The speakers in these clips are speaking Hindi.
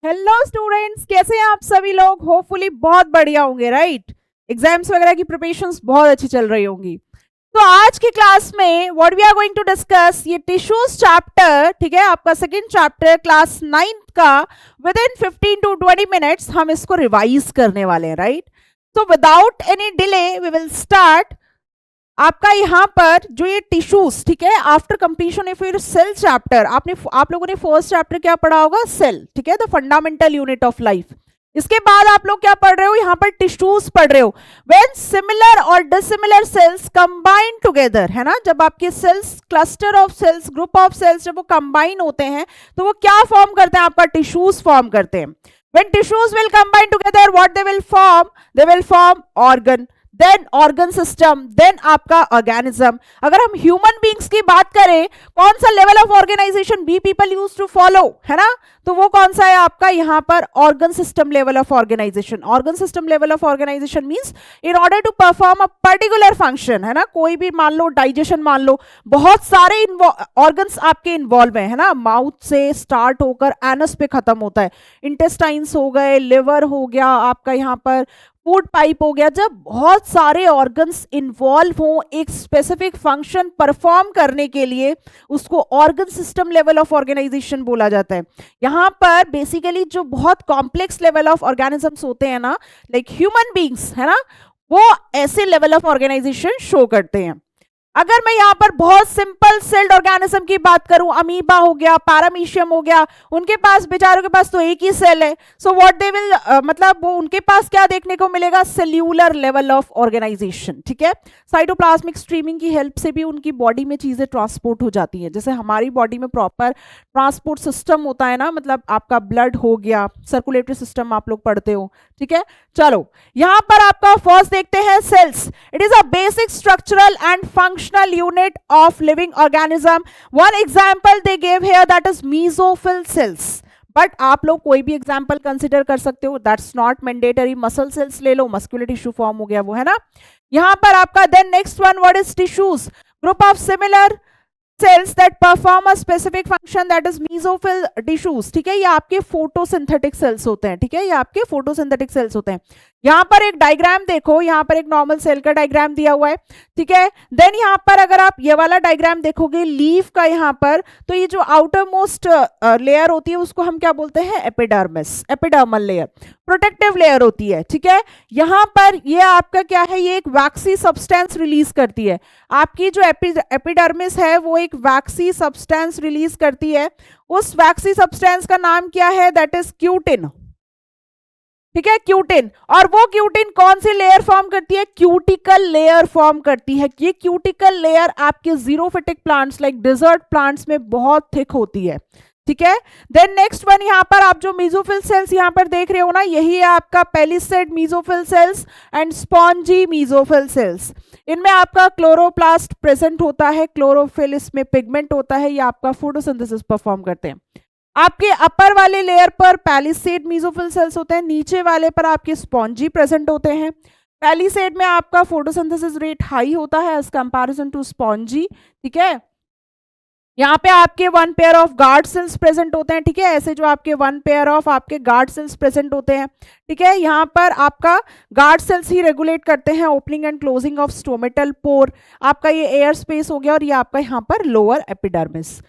हेलो स्टूडेंट्स, कैसे हैं आप सभी लोग। होपफुली बहुत बढ़िया होंगे, राइट। एग्जाम्स वगैरह की प्रिपरेशंस बहुत अच्छी चल रही होंगी। तो आज की क्लास में what we are going to discuss ये टिश्यूज चैप्टर, ठीक है, आपका सेकंड चैप्टर क्लास 9th का। विद इन 15 to 20 मिनट्स हम इसको रिवाइज करने वाले हैं, right. So without any delay we will start. आपका यहाँ पर जो ये टिश्यूज, ठीक है, after completion of your cell chapter, आप लोगों ने फर्स्ट चैप्टर क्या पढ़ा होगा, सेल, ठीक है, the fundamental unit of life. इसके बाद आप लोग क्या पढ़ रहे हो, यहाँ पर टिश्यूज पढ़ रहे हो। व्हेन सिमिलर और डिसिमिलर सेल्स कंबाइन टुगेदर, है ना, जब आपके cells, cluster of cells, group of cells जब वो कंबाइन होते हैं तो वो क्या फॉर्म करते हैं, आपका टिश्यूज फॉर्म करते हैं। When tissues will combine together, what they will form, they will form organ, then organ system, then आपका ऑर्गेनिज्म। अगर हम ह्यूमन बींग्स की बात करें, कौन सा level of organisation we people use to follow, है ना, तो वो कौन सा है आपका यहाँ पर organ system level of organisation. Organ system level of organisation means in order to perform a particular function, है ना, कोई भी मान लो डाइजेशन, मान लो बहुत सारे ऑर्गन्स आपके इन्वॉल्व है ना, माउथ से स्टार्ट होकर एनस पे खत्म होता है। इंटेस्टाइन्स हो गए, लिवर हो गया, आपका यहाँ पर फूड पाइप हो गया। जब बहुत सारे ऑर्गन्स इन्वॉल्व हो एक स्पेसिफिक फंक्शन परफॉर्म करने के लिए, उसको organ system level of organisation बोला जाता है। यहाँ पर बेसिकली जो बहुत कॉम्प्लेक्स लेवल ऑफ ऑर्गेनिजम्स होते हैं ना, लाइक ह्यूमन बींग्स, है ना, वो ऐसे लेवल ऑफ ऑर्गेनाइजेशन शो करते हैं। अगर मैं यहाँ पर बहुत सिंपल सेल्ड ऑर्गेनिज्म की बात करूं, अमीबा हो गया, पैरामीशियम हो गया, उनके पास, बेचारों के पास तो एक ही सेल है। सो व्हाट दे विल, मतलब वो उनके पास क्या देखने को मिलेगा, सेल्यूलर लेवल ऑफ ऑर्गेनाइजेशन, ठीक है। साइटोप्लाज्मिक स्ट्रीमिंग की हेल्प से भी उनकी बॉडी में चीजें ट्रांसपोर्ट हो जाती हैं। जैसे हमारी बॉडी में प्रॉपर ट्रांसपोर्ट सिस्टम होता है ना, मतलब आपका ब्लड हो गया, सर्कुलेटरी सिस्टम आप लोग पढ़ते हो, ठीक है। चलो यहां पर आपका फर्स्ट देखते हैं cells. It is a basic structural and functional unit of living organism. One example they give here, that is mesophyll cells. But आप लोग कोई भी एग्जांपल कंसिडर कर सकते हो, that's not mandatory. Muscle cells ले लो, मस्कुलर टिश्यू फॉर्म हो गया वो, है ना। यहां पर आपका then next one, what is tissues, group of similar cells that perform a specific function, that is mesophyll tissues, ठीक है। ये आपके फोटोसिंथेटिक सेल्स होते हैं, ठीक है, ये आपके फोटोसिंथेटिक सेल्स होते हैं। यहाँ पर एक डायग्राम देखो, यहाँ पर एक नॉर्मल सेल का डायग्राम दिया हुआ है, ठीक है। देन यहाँ पर अगर आप ये वाला डायग्राम देखोगे लीफ का, यहाँ पर तो ये जो आउटर मोस्ट लेयर होती है उसको हम क्या बोलते हैं, epidermis, epidermal layer, protective layer होती है, ठीक है। यहाँ पर ये आपका क्या है, ये एक वैक्सी सब्सटेंस रिलीज करती है। आपकी जो एपिडर्मिस है वो एक वैक्सी सब्सटेंस रिलीज करती है। उस वैक्सी सब्सटेंस का नाम क्या है, दैट इज क्यूटिन, ठीक है, क्यूटिन। और वो क्यूटिन कौन सी लेयर फॉर्म करती है, क्यूटिकल लेयर फॉर्म करती है। ये क्यूटिकल लेयर आपके xerophytic plants like desert plants में बहुत थिक होती है, ठीक है। देन नेक्स्ट वन, यहाँ पर आप जो मेसोफिल सेल्स यहाँ पर देख रहे हो ना, यही है आपका palisade mesophyll cells and spongy mesophyll cells. इनमें आपका क्लोरोप्लास्ट प्रेजेंट होता है, क्लोरोफिल इसमें पिगमेंट होता है, ये आपका फोटोसिंथेसिस परफॉर्म करते हैं। आपके अपर वाले लेयर पर पैलिसेड मेसोफिल सेल्स होते हैं, नीचे वाले पर आपके स्पॉन्जी प्रेजेंट होते हैं। पैलिसेड में आपका फोटोसिंथेसिस रेट हाई होता है एज कंपैरिजन टू स्पॉन्जी, ठीक है। यहाँ पे आपके one pair of guard cells present होते हैं, ठीक है, ऐसे जो आपके वन पेयर ऑफ आपके गार्ड सेल्स प्रेजेंट होते हैं, ठीक है। यहाँ पर आपका गार्ड सेल्स ही रेगुलेट करते हैं opening and closing of stomatal pore. आपका ये एयर स्पेस हो गया, और ये आपका यहाँ पर लोअर एपिडर्मिस।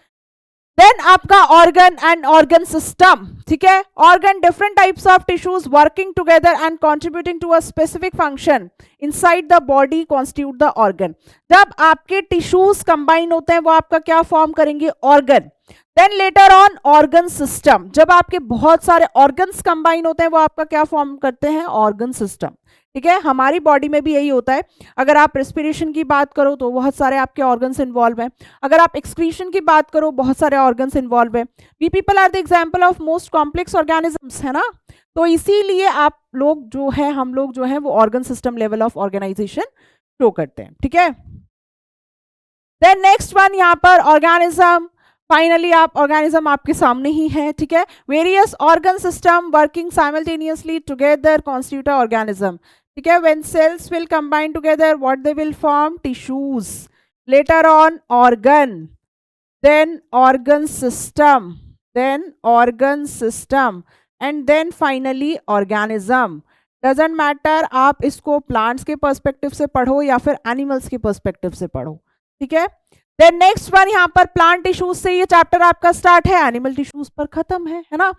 देन आपका ऑर्गन एंड ऑर्गन सिस्टम, ठीक है। Organ, different types of tissues working together and contributing to a specific function inside the body constitute the organ. जब आपके टिश्यूज कंबाइन होते हैं वो आपका क्या फॉर्म करेंगे, organ. Then later on organ system, जब आपके बहुत सारे ऑर्गन्स कंबाइन होते हैं वो आपका क्या फॉर्म करते हैं, ऑर्गन सिस्टम, ठीक है। हमारी बॉडी में भी यही होता है। अगर आप रेस्पिरेशन की बात करो तो बहुत सारे आपके ऑर्गन्स इन्वॉल्व हैं। अगर आप एक्सक्रीशन की बात करो, बहुत सारे ऑर्गन्स इन्वॉल्व हैं। We people are the example of most complex organisms, है ना। तो इसीलिए आप लोग जो है, हम लोग जो है वो organ system level of organisation show करते हैं, ठीक है। देन नेक्स्ट वन, यहाँ पर ऑर्गेनिज्म। फाइनली आप ऑर्गेनिज्म आपके सामने ही है, ठीक है। Various organ system working simultaneously together constitute a organism, ठीक है। When cells will combine together, what they will form, tissues, later on organ, then organ system, then organ system, and then finally organism. Doesn't matter आप इसको प्लांट्स के पर्सपेक्टिव से पढ़ो या फिर एनिमल्स के पर्सपेक्टिव से पढ़ो, ठीक है। देन नेक्स्ट वन यहाँ पर प्लांट टिश्यूज से ये चैप्टर आपका स्टार्ट है, एनिमल टिश्यूज पर खत्म है ना।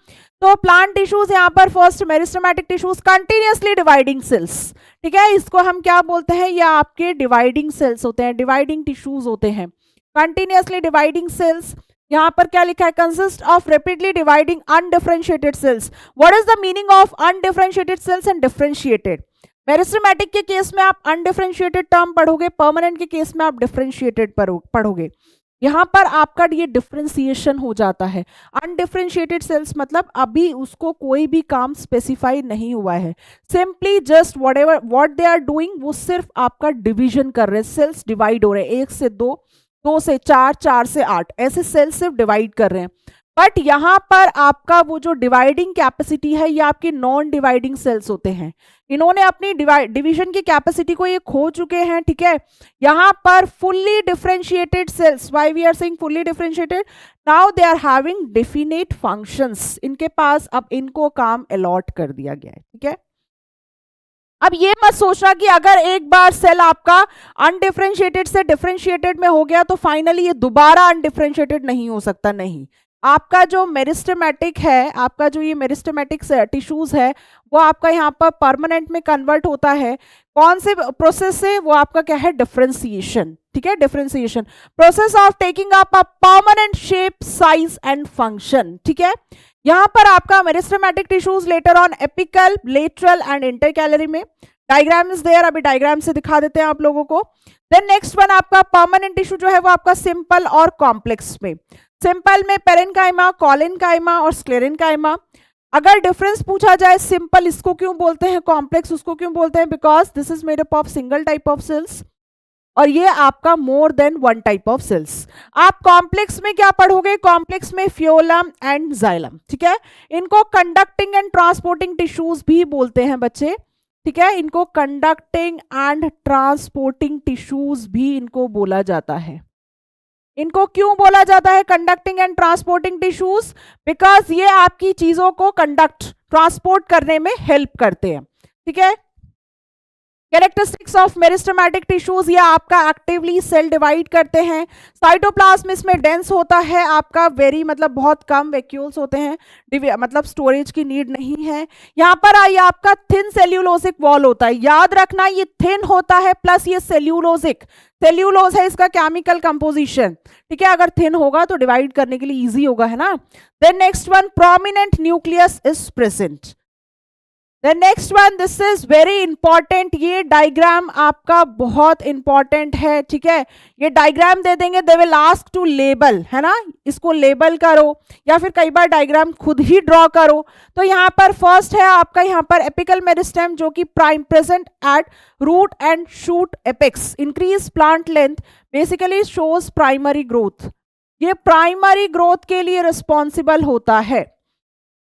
तो प्लांट टिश्यूज यहाँ पर first meristematic tissues continuously dividing cells, ठीक है। इसको हम क्या बोलते हैं, ये आपके डिवाइडिंग सेल्स होते हैं, डिवाइडिंग टिश्यूज होते हैं, कंटिन्यूअसली डिवाइडिंग सेल्स। यहाँ पर क्या लिखा है, consist of rapidly dividing undifferentiated cells. What is the meaning of undifferentiated cells and differentiated? Meristematic के केस में आप अनडिफरेंशिएटेड टर्म पढ़ोगे, परमानेंट के केस में आप डिफरेंशिएटेड पढ़ोगे। यहाँ पर आपका ये डिफरेंशिएशन हो जाता है। अनडिफरेंशिएटेड सेल्स मतलब अभी उसको कोई भी काम स्पेसिफाई नहीं हुआ है, simply just what they are doing, वो सिर्फ आपका डिवीजन कर रहे हैं, सेल्स डिवाइड हो रहे हैं, 1 से 2, 2 से 4, 4 से 8, ऐसे सेल्स सिर्फ डिवाइड कर रहे हैं। बट यहाँ पर आपका वो जो डिवाइडिंग कैपेसिटी है, ये आपके नॉन डिवाइडिंग सेल्स होते हैं। इन्होंने अपनी डिवीजन की कैपेसिटी को ये खो चुके हैं, ठीक है। यहाँ पर fully differentiated cells, why we are saying fully differentiated, now they are having definite functions, इनके पास अब इनको काम अलॉट कर दिया गया है, ठीक है। अब ये मत सोचना कि अगर एक बार सेल आपका अनडिफरेंशिएटेड से डिफरेंशिएटेड में हो गया तो फाइनली ये दोबारा अनडिफरेंशिएटेड नहीं हो सकता, नहीं। आपका जो मेरिस्टेमेटिक है, आपका जो ये मेरिस्टेमेटिक टिश्यूज है, वो आपका यहाँ पर परमानेंट में कन्वर्ट होता है। कौन से प्रोसेस से? वो आपका क्या है, डिफरेंशिएशन, ठीक है, differentiation, process of taking up a permanent shape, size and function, ठीक है। यहाँ पर आपका meristematic tissues later on apical, lateral and intercalary में, डायग्राम इज देयर, अभी डायग्राम से दिखा देते हैं आप लोगों को। देन नेक्स्ट वन आपका परमानेंट टिश्यू जो है वो आपका सिंपल और कॉम्प्लेक्स में। सिंपल में पेरेन्काइमा, कॉलेनकाइमा और स्क्लेरेन्काइमा। अगर डिफरेंस पूछा जाए, सिंपल इसको क्यों बोलते हैं, कॉम्प्लेक्स उसको क्यों बोलते हैं, because this is made up of single type of cells और ये आपका more than one type of cells. आप कॉम्प्लेक्स में क्या पढ़ोगे, कॉम्प्लेक्स में फ्योलम एंड जाइलम, ठीक है। इनको कंडक्टिंग एंड ट्रांसपोर्टिंग टिश्यूज भी बोलते हैं बच्चे, ठीक है। इनको कंडक्टिंग एंड ट्रांसपोर्टिंग टिश्यूज भी इनको बोला जाता है। इनको क्यों बोला जाता है conducting and transporting tissues? Because ये आपकी चीजों को कंडक्ट, ट्रांसपोर्ट करने में हेल्प करते हैं, ठीक है। कैरेक्टरिस्टिक्स ऑफ मेरिस्टेमेटिक टिश्यूज, ये आपका एक्टिवली सेल डिवाइड करते हैं। साइटोप्लाज्म इसमें डेंस होता है आपका, वेरी मतलब बहुत कम वैक्यूल्स होते हैं, मतलब स्टोरेज की नीड नहीं है। यहाँ पर आइए, आपका थिन सेल्यूलोजिक वॉल होता है, याद रखना ये थिन होता है प्लस ये सेल्यूलोजिक, सेल्यूलोज है इसका केमिकल कंपोजिशन, ठीक है। अगर थिन होगा तो डिवाइड करने के लिए इजी होगा, है ना। Then next one, prominent nucleus is present. The next one, this is very important, ये डायग्राम आपका बहुत इंपॉर्टेंट है, ठीक है। ये डायग्राम दे देंगे, they will ask to label, है ना, इसको लेबल करो या फिर कई बार डायग्राम खुद ही ड्रॉ करो। तो यहाँ पर फर्स्ट है आपका यहाँ पर एपिकल मेरिस्टेम, जो कि prime present at root and shoot apex, increase plant length, basically shows primary growth, ये प्राइमरी ग्रोथ के लिए रिस्पॉन्सिबल होता है।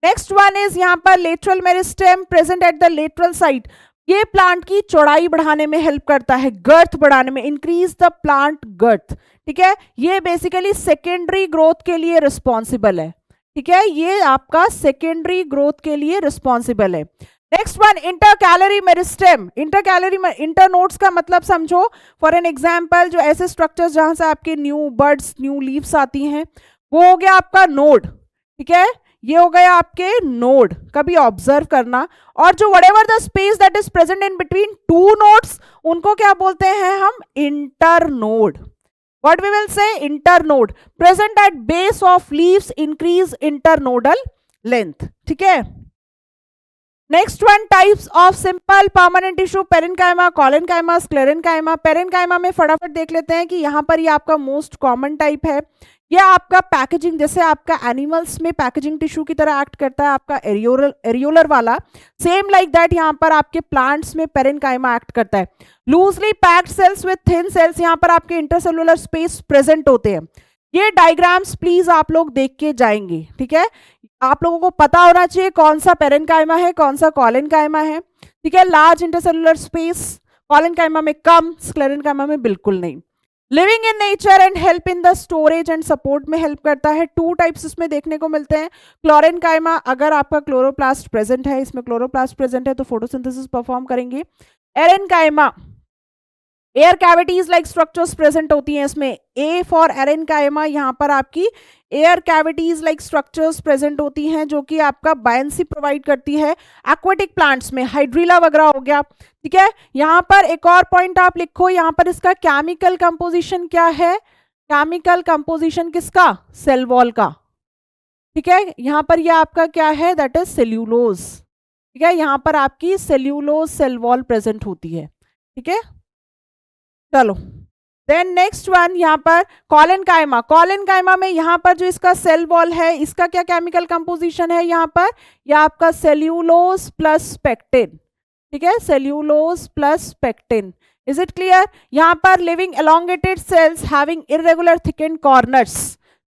नेक्स्ट वन इज यहाँ पर lateral meristem present at the lateral side, ये प्लांट की चौड़ाई बढ़ाने में हेल्प करता है, गर्थ बढ़ाने में, इंक्रीज द प्लांट गर्थ, ठीक है। ये बेसिकली सेकेंडरी ग्रोथ के लिए रिस्पॉन्सिबल है, ठीक है, ये आपका सेकेंडरी ग्रोथ के लिए रिस्पॉन्सिबल है। Next one, intercalary meristem, internodes का मतलब समझो, फॉर एन एग्जाम्पल जो ऐसे स्ट्रक्चर्स जहां से आपके न्यू बर्ड्स, न्यू लीव्स आती हैं, वो हो गया आपका नोड, ठीक है, ये हो गया आपके नोड, कभी ऑब्जर्व करना। और जो whatever the space that is present in between two nodes, उनको क्या बोलते हैं हम, internode. What we will say, internode, present at base of leaves, increase internodal length, ठीक है। Next one, types of simple permanent tissue, parenchyma, collenchyma, sclerenchyma. Parenchyma में फटाफट देख लेते हैं कि यहाँ पर ये आपका मोस्ट कॉमन टाइप है। यह आपका पैकेजिंग, जैसे आपका एनिमल्स में पैकेजिंग टिश्यू की तरह एक्ट करता है आपका एरियोलर वाला, सेम लाइक दैट यहाँ पर आपके प्लांट्स में पेरेन्काइमा एक्ट करता है। Loosely packed cells with thin cells, यहाँ पर आपके इंटरसेलुलर स्पेस प्रेजेंट होते हैं। ये डायग्राम्स प्लीज आप लोग देख के जाएंगे, ठीक है। आप लोगों को पता होना चाहिए कौन सा पेरेन्काइमा है, कौन सा कॉलेनकाइमा है, ठीक है। लार्ज इंटरसेलुलर स्पेस, कॉलेनकाइमा में कम, स्क्लेरेन्काइमा में बिल्कुल नहीं। Living in nature and help in the storage and support में हेल्प करता है। 2 टाइप्स इसमें देखने को मिलते हैं। क्लोरेनकाइमा, अगर आपका क्लोरोप्लास्ट प्रेजेंट है, इसमें क्लोरोप्लास्ट प्रेजेंट है तो फोटोसिंथेसिस परफॉर्म करेंगे। Aerenchyma, air cavities like structures present होती हैं इसमें। ए फॉर एरेनकाइमा, यहाँ पर आपकी air cavities like structures present होती हैं जो कि आपका बायंसी प्रोवाइड करती है। एक्वेटिक प्लांट्स में हाइड्रिला वगैरह हो गया, ठीक है। यहाँ पर एक और पॉइंट आप लिखो, यहाँ पर इसका केमिकल कंपोजिशन क्या है? केमिकल कंपोजिशन किसका? सेल वॉल का, ठीक है। यहाँ पर यह आपका क्या है? दैट इज सेल्यूलोज, ठीक है। यहाँ पर आपकी सेल्यूलोज सेल वॉल प्रेजेंट होती है, ठीक है। चलो देन नेक्स्ट वन, यहाँ पर कॉलेनकाइमा। कॉलेनकाइमा में यहाँ पर जो इसका सेल वॉल है, इसका क्या केमिकल कंपोजिशन है? यहाँ पर यह आपका सेल्यूलोज प्लस पेक्टिन, ठीक है, cellulose plus pectin. Is it clear? यहाँ पर living elongated sales having irregular thickened corners,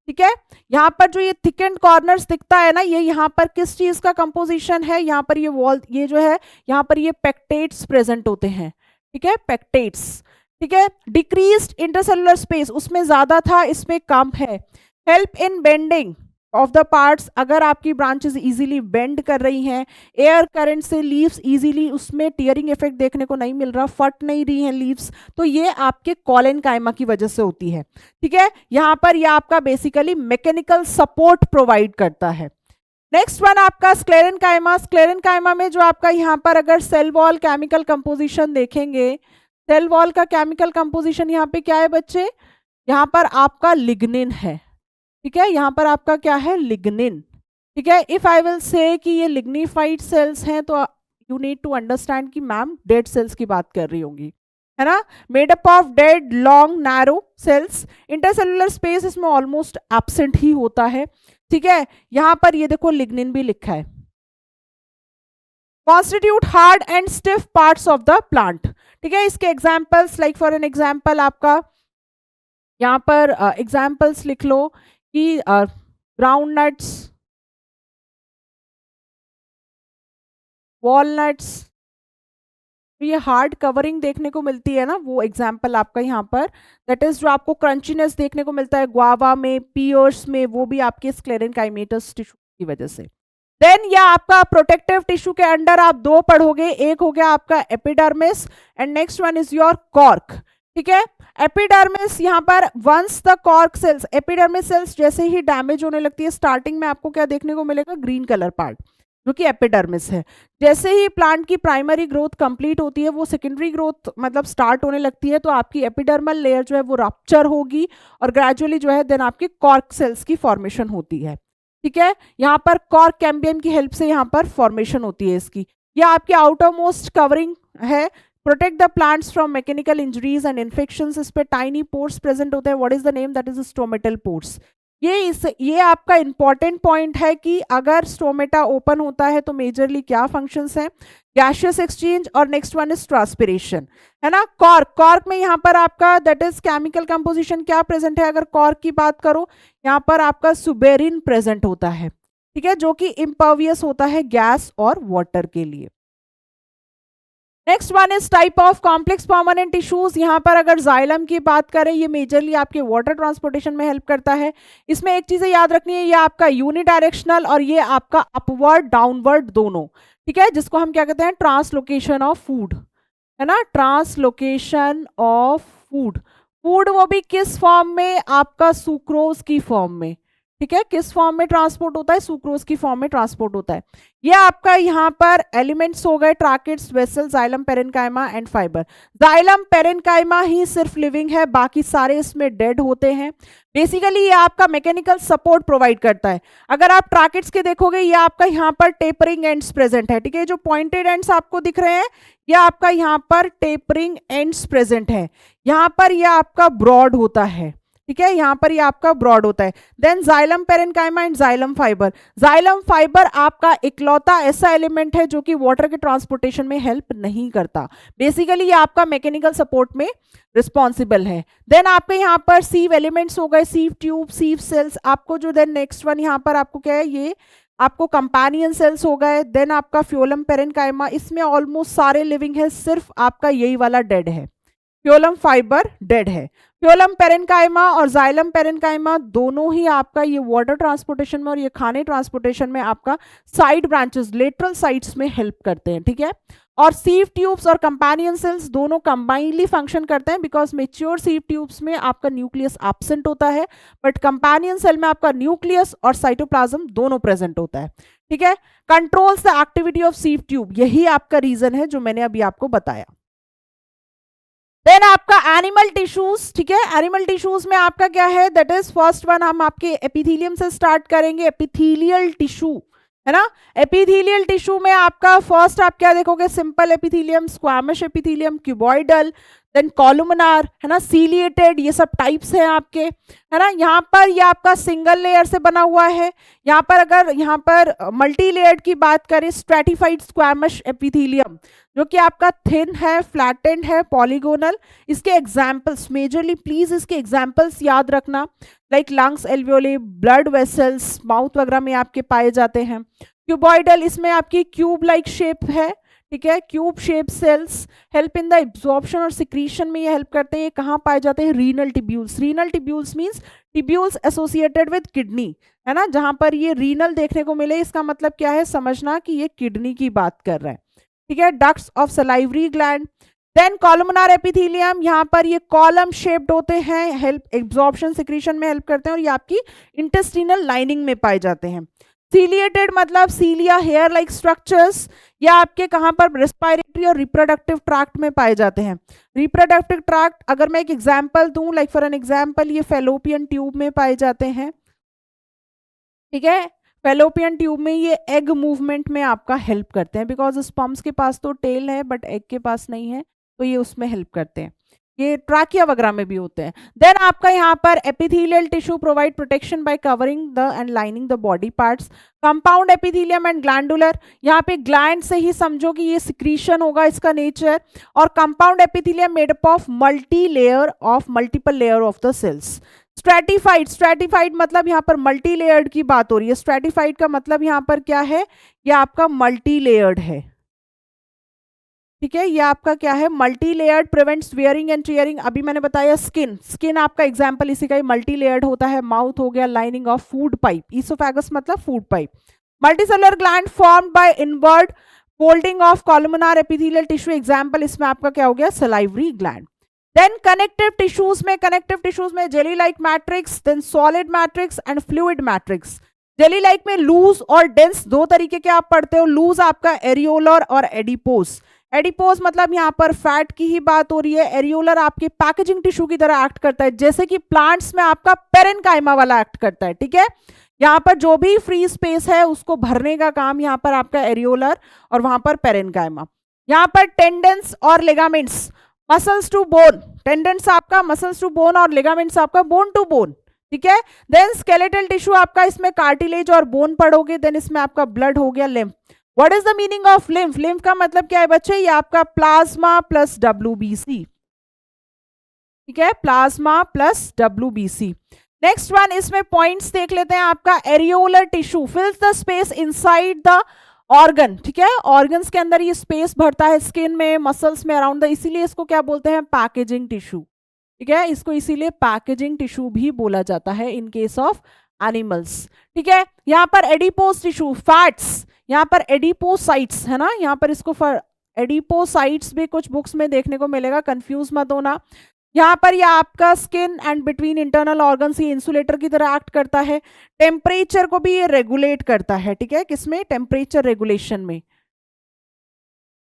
ठीक है। यहाँ पर जो ये थिकेंड कॉर्नर्स दिखता है ना, ये यहाँ पर किस चीज का कंपोजिशन है? यहाँ पर ये वॉल, ये जो है यहाँ पर ये पेक्टेट्स प्रेजेंट होते हैं, ठीक है, पेक्टेट्स, ठीक है। डिक्रीज्ड इंटरसेलुलर स्पेस, उसमें ज्यादा था, इसमें कम है। Help in bending of the parts, अगर आपकी ब्रांचेस इजीली बेंड कर रही हैं, एयर करंट से लीव्स इजीली, उसमें टीयरिंग इफेक्ट देखने को नहीं मिल रहा, फट नहीं रही हैं लीव्स, तो ये आपके कॉलेनकाइमा की वजह से होती है, ठीक है। यहाँ पर यह आपका बेसिकली मैकेनिकल सपोर्ट प्रोवाइड करता है। नेक्स्ट वन आपका स्क्लेरेनकाइमा। स्क्लेरेनकाइमा में जो आपका यहाँ पर अगर सेल वॉल केमिकल कंपोजिशन देखेंगे, सेल वॉल का केमिकल कंपोजिशन यहाँ पे क्या है बच्चे? यहाँ पर आपका लिग्निन है, ठीक है। यहाँ पर आपका क्या है? लिग्निन, ठीक है। इफ आई विल से कि ये लिग्निफाइड सेल्स हैं तो यू नीड टू अंडरस्टैंड कि मैम डेड सेल्स की बात कर रही होंगी, है ना। Made up of dead long narrow cells, intercellular space इसमें ऑलमोस्ट एब्सेंट ही होता है, ठीक है। यहाँ पर ये देखो लिग्निन भी लिखा है। Constitute hard and stiff parts of the plant, ठीक है। इसके examples, like for an example आपका यहाँ पर एग्जाम्पल्स लिख लो कि ग्राउंड नट्स, वॉलनट्स, ये हार्ड कवरिंग देखने को मिलती है ना, वो एग्जाम्पल आपका यहाँ पर, दैट इज जो आपको क्रंचीनेस देखने को मिलता है ग्वावा में, पियर्स में, वो भी आपके स्क्लेरेनकाइमेटस टिश्यू की वजह से। देन या आपका प्रोटेक्टिव टिश्यू के अंडर आप 2 पढ़ोगे, एक हो गया आपका epidermis and next one is your cork, ठीक है। एपिडर्मिस, यहाँ पर once the cork cells, epidermis cells जैसे ही डैमेज होने लगती है, स्टार्टिंग में आपको क्या देखने को मिलेगा? ग्रीन कलर पार्ट जो कि एपिडर्मिस है। जैसे ही प्लांट की प्राइमरी ग्रोथ कंप्लीट होती है, वो सेकेंडरी ग्रोथ मतलब स्टार्ट होने लगती है, तो आपकी एपिडर्मल लेयर जो है वो रप्चर होगी और ग्रेजुअली जो है देन आपकी कॉर्क सेल्स की फॉर्मेशन होती है, ठीक है। यहाँ पर कॉर्क कैम्बियम की हेल्प से यहाँ पर फॉर्मेशन होती है इसकी। यह आपकी आउटर मोस्ट कवरिंग है, protect the plants from mechanical injuries and infections. इस पे टाइनी पोर्स प्रेजेंट होते हैं। What is the name? That is stomatal pores. ये आपका इंपॉर्टेंट पॉइंट है कि अगर स्टोमेटा ओपन होता है तो मेजरली क्या फंक्शंस हैं? गैशियस एक्सचेंज और नेक्स्ट वन इज ट्रांसपिरेशन, है ना। कॉर्क में यहाँ पर आपका दैट इज केमिकल कंपोजिशन क्या प्रेजेंट है? अगर कॉर्क की बात करो, यहाँ पर आपका सुबेरिन प्रेजेंट होता है, ठीक है, जो कि इम्पर्वियस होता है गैस और वाटर के लिए। Next one is type of complex permanent tissues. यहाँ पर अगर जाइलम की बात करें, ये मेजरली आपके वाटर ट्रांसपोर्टेशन में हेल्प करता है। इसमें एक चीज़ याद रखनी है, ये आपका यूनिडायरेक्शनल और ये आपका अपवर्ड डाउनवर्ड दोनों, ठीक है, जिसको हम क्या कहते हैं? ट्रांसलोकेशन ऑफ फूड, है ना, ट्रांसलोकेशन ऑफ फूड। फूड वो भी किस फॉर्म में? आपका सुक्रोज की फॉर्म में, ठीक है। किस फॉर्म में ट्रांसपोर्ट होता है? सुक्रोज की फॉर्म में ट्रांसपोर्ट होता है। ये आपका यहाँ पर एलिमेंट्स हो गए tracheids, vessel, xylem, parenchyma and fibre. Xylem parenchyma ही सिर्फ लिविंग है, बाकी सारे इसमें डेड होते हैं। बेसिकली ये आपका मैकेनिकल सपोर्ट प्रोवाइड करता है। अगर आप ट्राकेट्स के देखोगे, ये आपका यहाँ पर टेपरिंग एंड्स प्रेजेंट है, ठीक है। जो पॉइंटेड एंड्स आपको दिख रहे हैं, यह आपका यहाँ पर टेपरिंग एंड्स प्रेजेंट है। यहाँ पर यह आपका ब्रॉड होता है, ठीक है, यहाँ पर ये आपका ब्रॉड होता है। Then xylem parenchyma and xylem fibre. Xylem fibre आपका इकलौता ऐसा एलिमेंट है जो कि वाटर के ट्रांसपोर्टेशन में हेल्प नहीं करता। बेसिकली ये आपका मैकेनिकल सपोर्ट में रिस्पॉन्सिबल है। देन आपके यहाँ पर सीव एलिमेंट्स हो गए, सीव ट्यूब, सीव सेल्स आपको जो। देन नेक्स्ट वन यहाँ पर आपको क्या है? ये आपको कंपेनियन सेल्स हो गए। देन आपका फ्योलम पेरेनकाइमा, इसमें ऑलमोस्ट सारे लिविंग है, सिर्फ आपका यही वाला डेड है, फ्लोएम फाइबर डेड है। फ्लोएम पेरेन्काइमा और जाइलम पेरेन्काइमा दोनों ही आपका ये वाटर ट्रांसपोर्टेशन में और ये खाने ट्रांसपोर्टेशन में आपका साइड ब्रांचेस लेटरल साइड्स में हेल्प करते हैं, ठीक है। और सीव ट्यूब्स और कंपेनियन सेल्स दोनों कंबाइनली फंक्शन करते हैं, बिकॉज मेच्योर सीव ट्यूब्स में आपका न्यूक्लियस एब्सेंट होता है, बट कंपेनियन सेल में आपका न्यूक्लियस और साइटोप्लाज्म दोनों प्रेजेंट होता है, ठीक है। Controls the activity of sieve tube, यही आपका रीजन है जो मैंने अभी आपको बताया। देन आपका एनिमल टिश्यूज, ठीक है। एनिमल टिश्यूज में आपका क्या है, दैट इज फर्स्ट वन हम आपके एपिथेलियम से स्टार्ट करेंगे। एपिथेलियल टिश्यू है ना। एपिथेलियल टिश्यू में आपका फर्स्ट आप क्या देखोगे, simple epithelium, squamous epithelium, cuboidal, then columnar, है ना, सीलिएटेड, ये सब टाइप्स हैं आपके, है ना। यहाँ पर ये आपका सिंगल लेयर से बना हुआ है। यहाँ पर अगर यहाँ पर मल्टी लेयर्ड की बात करें, स्ट्रैटिफाइड स्क्वैमिश एपिथेलियम जो कि आपका थिन है, फ्लैटेंड है, पॉलीगोनल। इसके एग्जाम्पल्स मेजरली प्लीज इसके एग्जाम्पल्स याद रखना, like lungs, alveoli, blood vessels, mouth वगैरह में आपके पाए जाते हैं। क्यूबॉइडल, इसमें आपकी क्यूब लाइक शेप है, ठीक है। Cube shape cells help in the absorption और सिक्रीशन में ये हेल्प करते हैं। ये कहाँ पाए जाते हैं, renal tubules. Renal tubules means tubules associated with kidney, है ना। जहां पर ये रीनल देखने को मिले इसका मतलब क्या है, समझना कि ये किडनी की बात कर रहा है, ठीक है। Ducts of salivary gland. Then columnar epithelium, यहाँ पर ये कॉलम शेप्ड होते हैं, हेल्प एब्जॉर्प्शन सिक्रीशन में हेल्प करते हैं और ये आपकी इंटेस्टिनल लाइनिंग में पाए जाते हैं। सीलिएटेड मतलब सीलिया, हेयर लाइक स्ट्रक्चर्स, या आपके कहाँ पर रेस्पिरेटरी और रिप्रोडक्टिव ट्रैक्ट में पाए जाते हैं। रिप्रोडक्टिव ट्रैक्ट अगर मैं एक एग्जांपल दूं, लाइक फॉर एन एग्जांपल ये फेलोपियन ट्यूब में पाए जाते हैं, ठीक है। फेलोपियन ट्यूब में ये एग मूवमेंट में आपका हेल्प करते हैं, बिकॉज स्पर्म्स के पास तो टेल है बट एग के पास नहीं है, तो ये उसमें हेल्प करते हैं। ये ट्रैकिया वगैरह में भी होते हैं। देन आपका यहाँ पर epithelial tissue provide protection bye covering the end lining the body parts. Compound epithelium and glandular, यहाँ पे ग्लैंड से ही समझो कि ये सिक्रीशन होगा इसका नेचर। और compound epithelium made up of multi layer of multiple layer of the cells. Stratified, stratified मतलब यहाँ पर मल्टी लेयर्ड की बात हो रही है। स्ट्रैटिफाइड का मतलब यहाँ पर क्या है, ये आपका मल्टी लेयर्ड है, ठीक है। ये आपका क्या है, multi layered, prevents wearing and tearing. अभी मैंने बताया स्किन, स्किन आपका एग्जांपल इसी का ही मल्टी लेयर्ड होता है। माउथ हो गया lining of food pipe, oesophagus मतलब food pipe. Multicellular gland formed by inward folding of columnar epithelial tissue, example इसमें आपका क्या हो गया, salivary gland. Then connective tissues में, कनेक्टिव टिश्यूज में jelly like matrix, then solid matrix and fluid matrix. Jelly like में लूज और डेंस दो तरीके के आप पढ़ते हो। लूज आपका एरियोलर और एडिपोज। एडिपोज मतलब यहाँ पर फैट की ही बात हो रही है। एरियोलर आपके पैकेजिंग टिश्यू की तरह एक्ट करता है, जैसे कि प्लांट्स में आपका पेरेन्काइमा वाला एक्ट करता है, ठीक है। यहाँ पर जो भी फ्री स्पेस है उसको भरने का काम यहाँ पर आपका एरियोलर और वहां पर पेरेन्काइमा। यहाँ पर टेंडेंस और लिगामेंट्स, मसल्स टू बोन, टेंडेंट्स आपका मसल्स टू बोन और लिगामेंट्स आपका बोन टू बोन, ठीक है। देन स्केलेटल टिश्यू आपका, इसमें कार्टिलेज और बोन पढ़ोगे। देन इसमें आपका ब्लड हो गया, lymph. What is the meaning of lymph, lymph का मतलब क्या है बच्चे, ये आपका प्लाज्मा प्लस WBC, ठीक है, plasma plus WBC। Next one, इसमें पॉइंट्स देख लेते हैं। आपका areolar tissue फिल्स the space inside the organ, ठीक है। ऑर्गन्स के अंदर ये स्पेस भरता है, स्किन में, मसल्स में, अराउंड द, इसीलिए इसको क्या बोलते हैं, पैकेजिंग टिश्यू, ठीक है। इसको इसीलिए पैकेजिंग टिश्यू भी बोला जाता है इन केस ऑफ एनिमल्स, ठीक है। यहाँ पर एडिपोज टिश्यू, फैट्स, यहाँ पर एडिपोसाइट्स है ना, यहाँ पर इसको एडिपोसाइट्स भी कुछ बुक्स में देखने को मिलेगा, कंफ्यूज मत होना। यहाँ पर यह आपका skin and between internal organs ये इंसुलेटर की तरह एक्ट करता है। टेम्परेचर को भी ये रेगुलेट करता है, ठीक है, किसमें, टेम्परेचर रेगुलेशन में,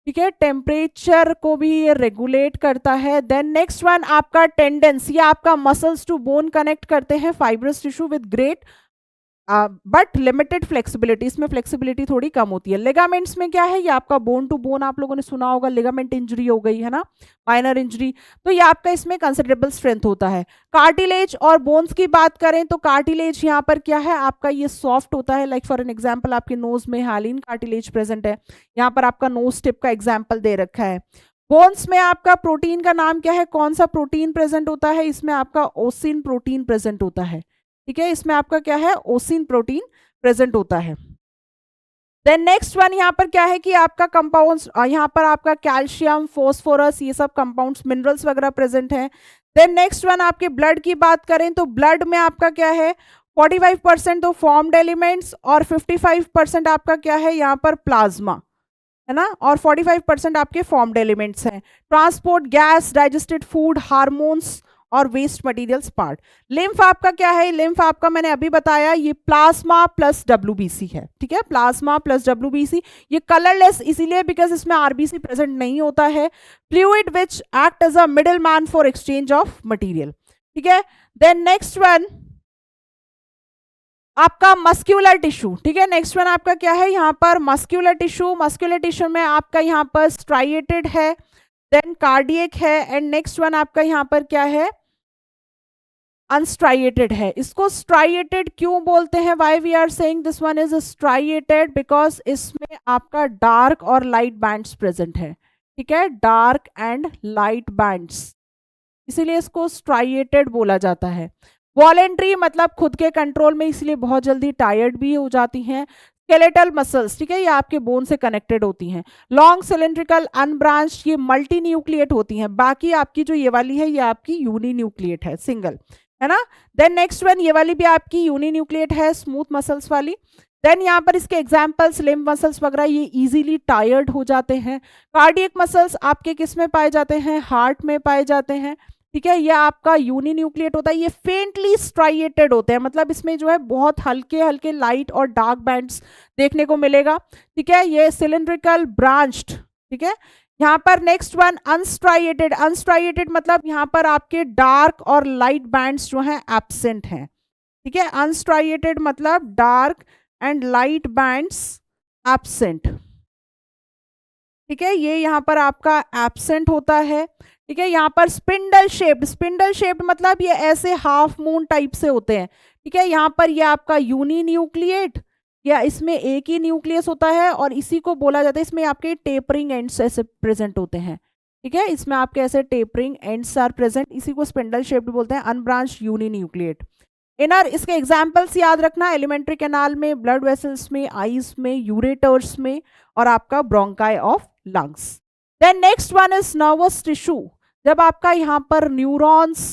ठीक है, टेम्परेचर को भी ये रेगुलेट करता है। देन नेक्स्ट वन आपका टेंडेंस, ये आपका मसल्स टू बोन कनेक्ट करते हैं, fibrous tissue with great but limited flexibility, इसमें फ्लेक्सिबिलिटी थोड़ी कम होती है। लिगामेंट्स में क्या है, ये आपका बोन टू बोन, आप लोगों ने सुना होगा लिगामेंट इंजरी हो गई है ना, माइनर इंजरी, तो ये आपका इसमें कंसिडरेबल स्ट्रेंथ होता है। कार्टिलेज और बोन्स की बात करें तो कार्टिलेज यहाँ पर क्या है आपका, ये सॉफ्ट होता है। लाइक फॉर एन एग्जाम्पल आपके नोज में हालिन कार्टिलेज प्रेजेंट है, यहाँ पर आपका नोज टिप का एग्जाम्पल दे रखा है। बोन्स में आपका प्रोटीन का नाम क्या है, कौन सा प्रोटीन प्रेजेंट होता है, इसमें आपका ओसिन प्रोटीन प्रेजेंट होता है, ठीक है। इसमें आपका क्या है, ओसिन प्रोटीन प्रेजेंट होता है। देन नेक्स्ट वन यहाँ पर क्या है कि आपका कंपाउंड्स, यहाँ पर आपका कैल्शियम, फोस्फोरस, ये सब कंपाउंड्स, मिनरल्स वगैरह प्रेजेंट हैं। देन नेक्स्ट वन आपके ब्लड की बात करें तो ब्लड में आपका क्या है, 45% तो फॉर्म्ड एलिमेंट्स और 55% आपका क्या है यहाँ पर प्लाज्मा, है ना, और 45% आपके फॉर्म्ड एलिमेंट्स हैं। Transport, gas, digested food, hormones और वेस्ट मटेरियल्स पार्ट। लिम्फ आपका क्या है, लिम्फ आपका मैंने अभी बताया ये प्लाज्मा प्लस डब्ल्यूबीसी है, ठीक है, प्लाज्मा प्लस डब्ल्यूबीसी। ये कलरलेस इसीलिए बिकॉज इसमें आरबीसी प्रेजेंट नहीं होता है। Fluid which act as a middle man for exchange of material, ठीक है। देन नेक्स्ट वन आपका मस्क्यूलर टिश्यू, ठीक है, नेक्स्ट वन आपका क्या है यहाँ पर मस्क्यूलर टिश्यू। मस्क्यूलर टिश्यू में आपका यहाँ पर स्ट्राइएटेड है, देन कार्डियक है, एंड नेक्स्ट वन आपका यहाँ पर क्या है, अनस्ट्राइएटेड है। इसको स्ट्राइएटेड क्यों बोलते हैं, why we are saying this one is striated, because इसमें आपका डार्क और लाइट बैंड्स प्रेजेंट है, ठीक है, डार्क एंड लाइट बैंड्स, इसीलिए इसको स्ट्राइएटेड बोला जाता है। वॉलेंट्री मतलब खुद के कंट्रोल में, इसलिए बहुत जल्दी टायर्ड भी हो जाती हैं। स्केलेटल मसल्स, ठीक है, ये आपके बोन से कनेक्टेड होती हैं। लॉन्ग सिलेंड्रिकल अनब्रांच्ड, ये मल्टी न्यूक्लिएट होती हैं। बाकी आपकी जो ये वाली है ये आपकी यूनी न्यूक्लिएट है, सिंगल, है ना। देन नेक्स्ट वन ये वाली भी आपकी यूनी न्यूक्लिएट है, स्मूथ मसल्स वाली। देन यहाँ पर इसके एग्जाम्पल्स लिम्ब मसल्स वगैरह, ये इजीली टायर्ड हो जाते हैं। कार्डियक मसल्स आपके किस में पाए जाते हैं, हार्ट में पाए जाते हैं, ठीक है, ये आपका यूनी न्यूक्लिएट होता है। ये फेंटली स्ट्राइएटेड होते हैं, मतलब इसमें जो है बहुत हल्के हल्के लाइट और डार्क बैंड्स देखने को मिलेगा, ठीक है। ये सिलिंड्रिकल ब्रांच्ड, ठीक है। यहाँ पर नेक्स्ट वन अनस्ट्राइएटेड, अनस्ट्राइएटेड मतलब यहाँ पर आपके डार्क और लाइट बैंड्स जो हैं एब्सेंट हैं, ठीक है। अनस्ट्राइएटेड मतलब dark and light bands absent, ठीक है, ये यहाँ पर आपका एब्सेंट होता है, ठीक है। यहाँ पर स्पिंडल शेप्ड, स्पिंडल शेप्ड मतलब ये ऐसे हाफ मून टाइप से होते हैं, ठीक है। यहाँ पर ये आपका यूनी न्यूक्लिएट या इसमें एक ही न्यूक्लियस होता है और इसी को बोला जाता है, इसमें आपके टेपरिंग एंड्स ऐसे प्रेजेंट होते हैं, ठीक है, इसमें आपके ऐसे टेपरिंग एंड्स आर प्रेजेंट, इसी को स्पिंडल शेप्ड बोलते हैं, अनब्रांच यूनी न्यूक्लिएट। इनर, इसके एग्जाम्पल्स याद रखना, एलिमेंट्री कैनाल में, ब्लड वेसल्स में, आईज में, यूरेटर्स में, और आपका bronchi of lungs. Then next one is nervous tissue, जब आपका यहाँ पर न्यूरॉन्स,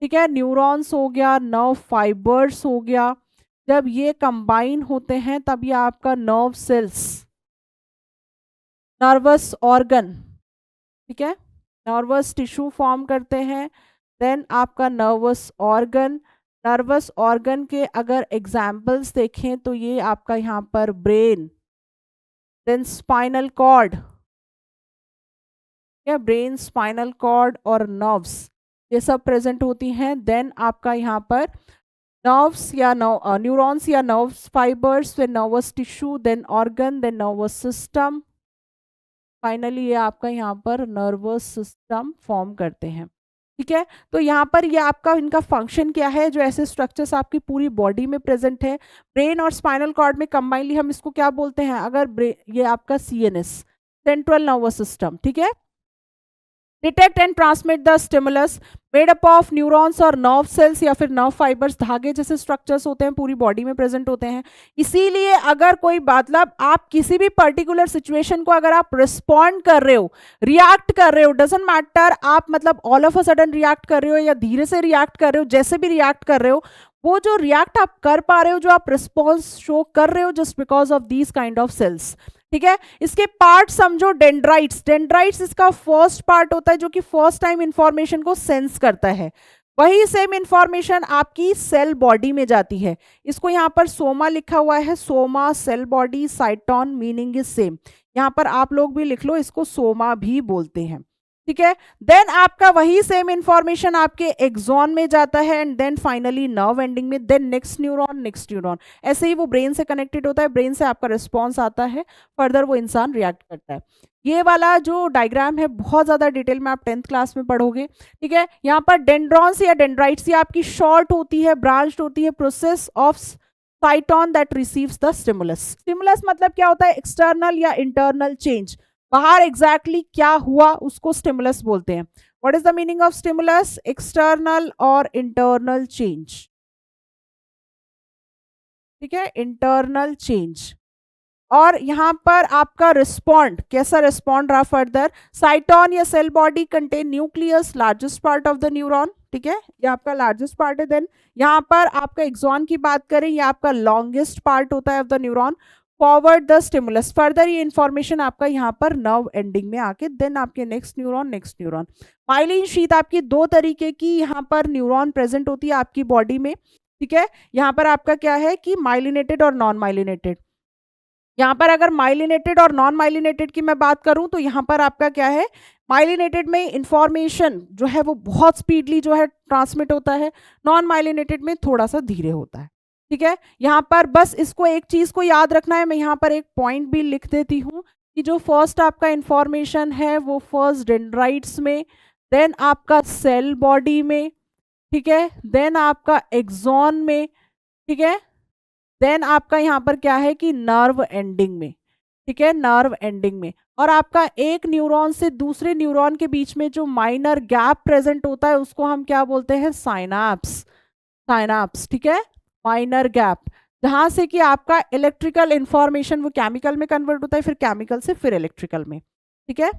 ठीक है, न्यूरॉन्स हो गया, नर्व फाइबर्स हो गया, जब ये कंबाइन होते हैं तब ये आपका नर्व सेल्स, नर्वस ऑर्गन, ठीक है, नर्वस टिश्यू फॉर्म करते हैं। देन आपका नर्वस ऑर्गन, नर्वस ऑर्गन के अगर एग्जाम्पल्स देखें तो ये आपका यहाँ पर ब्रेन, देन स्पाइनल कॉर्ड, या ब्रेन, स्पाइनल कॉर्ड और नर्व्स, ये सब प्रेजेंट होती हैं। देन आपका यहाँ पर नर्व्स या न्यूरॉन्स या नर्व्स फाइबर्स, फिर nervous tissue, then organ, then nervous system, finally ये आपका यहाँ पर नर्वस सिस्टम फॉर्म करते हैं, ठीक है। तो यहाँ पर ये आपका इनका फंक्शन क्या है, जो ऐसे स्ट्रक्चर्स आपकी पूरी बॉडी में प्रेजेंट है, ब्रेन और स्पाइनल कॉर्ड में कंबाइनली हम इसको क्या बोलते हैं, अगर ये आपका CNS, सेंट्रल नर्वस सिस्टम, ठीक है। Detect and transmit the stimulus, made up of neurons और नर्व सेल्स या फिर नर्व फाइबर्स, धागे जैसे स्ट्रक्चर्स होते हैं, पूरी बॉडी में प्रेजेंट होते हैं। इसीलिए अगर कोई मतलब आप किसी भी पर्टिकुलर सिचुएशन को अगर आप रिस्पॉन्ड कर रहे हो, रिएक्ट कर रहे हो, डजंट मैटर आप मतलब all of a sudden react कर रहे हो या धीरे से रिएक्ट कर रहे हो, जैसे भी रिएक्ट कर रहे हो, वो जो रिएक्ट आप कर पा रहे हो, जो आप रिस्पॉन्स शो कर रहे हो, just because of these kind of cells, ठीक है। इसके पार्ट समझो, डेंड्राइट्स, डेंड्राइट्स इसका फर्स्ट पार्ट होता है जो कि फर्स्ट टाइम इंफॉर्मेशन को सेंस करता है, वही सेम इंफॉर्मेशन आपकी सेल बॉडी में जाती है। इसको यहाँ पर सोमा लिखा हुआ है, soma cell body, cyton meaning is same, यहाँ पर आप लोग भी लिख लो, इसको सोमा भी बोलते हैं, ठीक है। देन आपका वही सेम इंफॉर्मेशन आपके एक्सॉन में जाता है and then finally nerve ending में, देन नेक्स्ट न्यूरॉन, ऐसे ही वो ब्रेन से कनेक्टेड होता है, ब्रेन से आपका रिस्पॉन्स आता है, फर्दर वो इंसान रिएक्ट करता है। ये वाला जो डायग्राम है बहुत ज़्यादा डिटेल में आप 10th क्लास में पढ़ोगे, ठीक है। यहाँ पर डेंड्रॉन्स या डेंड्राइट्स ये आपकी शॉर्ट होती है, ब्रांच्ड होती है, process of साइटोन that receives the stimulus. Stimulus मतलब क्या होता है, एक्सटर्नल या इंटरनल चेंज, बाहर एग्जैक्टली क्या हुआ उसको स्टिमुलस बोलते हैं। What is the meaning of stimulus, external और इंटरनल चेंज, ठीक है, इंटरनल चेंज। और यहाँ पर आपका रिस्पॉन्ड कैसा रिस्पॉन्ड रहा फर्दर, साइटोन या cell body contain nucleus largest part of the neuron, ठीक है, ये आपका लार्जेस्ट पार्ट है। देन यहाँ पर आपका एक्सॉन की बात करें, ये आपका लॉन्गेस्ट पार्ट होता है of the neuron, forward the stimulus, further ये इंफॉर्मेशन आपका यहाँ पर नर्व एंडिंग में आके देन आपके नेक्स्ट न्यूरॉन। माइलिन शीथ आपकी दो तरीके की यहाँ पर न्यूरॉन प्रेजेंट होती है आपकी बॉडी में, ठीक है। यहाँ पर आपका क्या है कि माइलिनेटेड और नॉन माइलिनेटेड। यहाँ पर अगर माइलिनेटेड और नॉन माइलिनेटेड की मैं बात करूं तो यहाँ पर आपका क्या है, माइलिनेटेड में इंफॉर्मेशन जो है वो बहुत स्पीडली जो है ट्रांसमिट होता है, नॉन माइलिनेटेड में थोड़ा सा धीरे होता है, ठीक है। यहाँ पर बस इसको एक चीज को याद रखना है, मैं यहाँ पर एक पॉइंट भी लिख देती हूँ कि जो फर्स्ट आपका इंफॉर्मेशन है वो फर्स्ट डेंड्राइट्स में, देन आपका सेल बॉडी में, ठीक है, देन आपका एक्सॉन में, ठीक है, देन आपका यहाँ पर क्या है कि नर्व एंडिंग में, ठीक है, नर्व एंडिंग में। और आपका एक न्यूरॉन से दूसरे न्यूरॉन के बीच में जो माइनर गैप प्रेजेंट होता है उसको हम क्या बोलते हैं, साइनाप्स, ठीक है, माइनर गैप, जहां से कि आपका इलेक्ट्रिकल इंफॉर्मेशन वो केमिकल में कन्वर्ट होता है, फिर केमिकल से फिर इलेक्ट्रिकल में, ठीक है।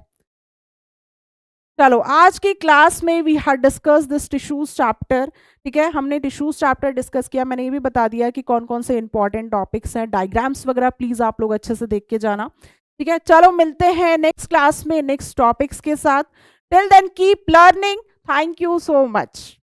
चलो आज की क्लास में we had discuss this tissues chapter, ठीक है, हमने टिश्यूज चैप्टर डिस्कस किया, मैंने ये भी बता दिया कि कौन कौन से इंपॉर्टेंट टॉपिक्स हैं, डायग्राम्स वगैरह प्लीज आप लोग अच्छे से देख के जाना, ठीक है। चलो मिलते हैं नेक्स्ट क्लास में नेक्स्ट टॉपिक्स के साथ, till then keep learning, thank you so much.